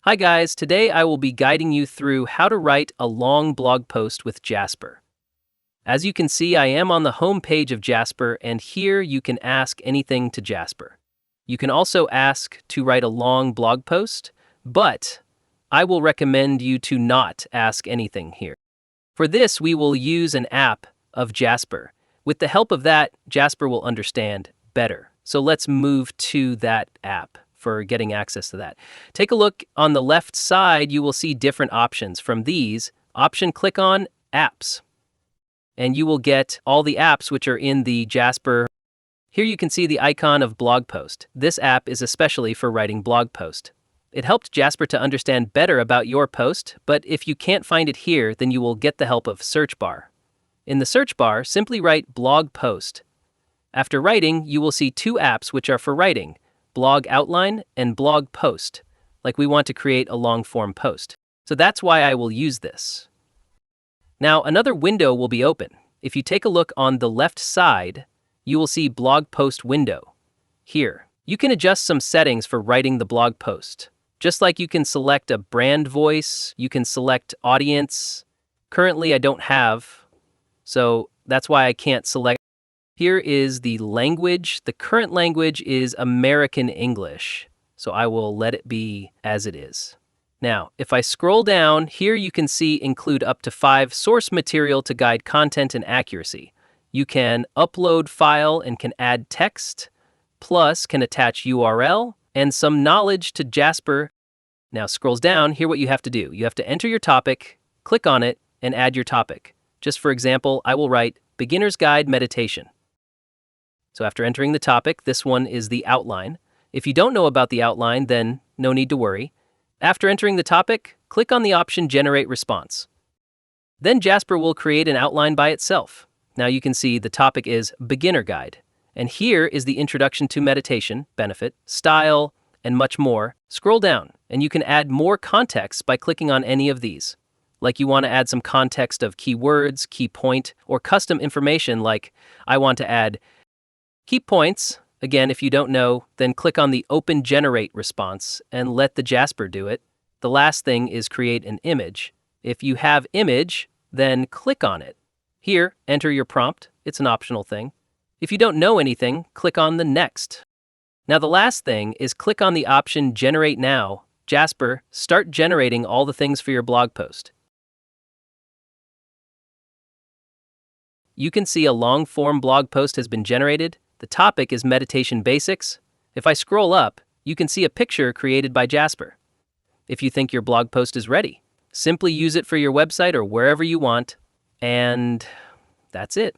Hi guys, today I will be guiding you through how to write a long blog post with Jasper. As you can see, I am on the home page of Jasper, and here you can ask anything to Jasper. You can also ask to write a long blog post, but I will recommend you to not ask anything here. For this, we will use an app of Jasper. With the help of that, Jasper will understand better. So let's move to that app for getting access to that. Take a look on the left side, you will see different options. From these, click on Apps, and you will get all the apps which are in the Jasper. Here you can see the icon of blog post. This app is especially for writing blog post. It helped Jasper to understand better about your post, but if you can't find it here, then you will get the help of search bar. In the search bar, simply write blog post. After writing, you will see two apps which are for writing, blog outline and blog post, like we want to create a long form post. So that's why I will use this. Now another window will be open. If you take a look on the left side, you will see blog post window. Here, you can adjust some settings for writing the blog post. Just like you can select a brand voice, you can select audience. Currently I don't have, so that's why I can't select. Here is the language. The current language is American English, so I will let it be as it is. Now, if I scroll down, here you can see include up to 5 source material to guide content and accuracy. You can upload file and can add text, plus can attach URL and some knowledge to Jasper. Now scrolls down, here what you have to do. You have to enter your topic, click on it, and add your topic. Just for example, I will write Beginner's Guide Meditation. So after entering the topic, this one is the outline. If you don't know about the outline, then no need to worry. After entering the topic, click on the option Generate Response. Then Jasper will create an outline by itself. Now you can see the topic is Beginner Guide. And here is the introduction to meditation, benefit, style, and much more. Scroll down, and you can add more context by clicking on any of these. Like you want to add some context of keywords, key point, or custom information like I want to add key points. Again, if you don't know, then click on the Open Generate Response and let the Jasper do it. The last thing is create an image. If you have image, then click on it. Here, enter your prompt. It's an optional thing. If you don't know anything, click on the Next. Now the last thing is click on the option Generate Now. Jasper, start generating all the things for your blog post. You can see a long-form blog post has been generated. The topic is Meditation Basics. If I scroll up, you can see a picture created by Jasper. If you think your blog post is ready, simply use it for your website or wherever you want, and that's it.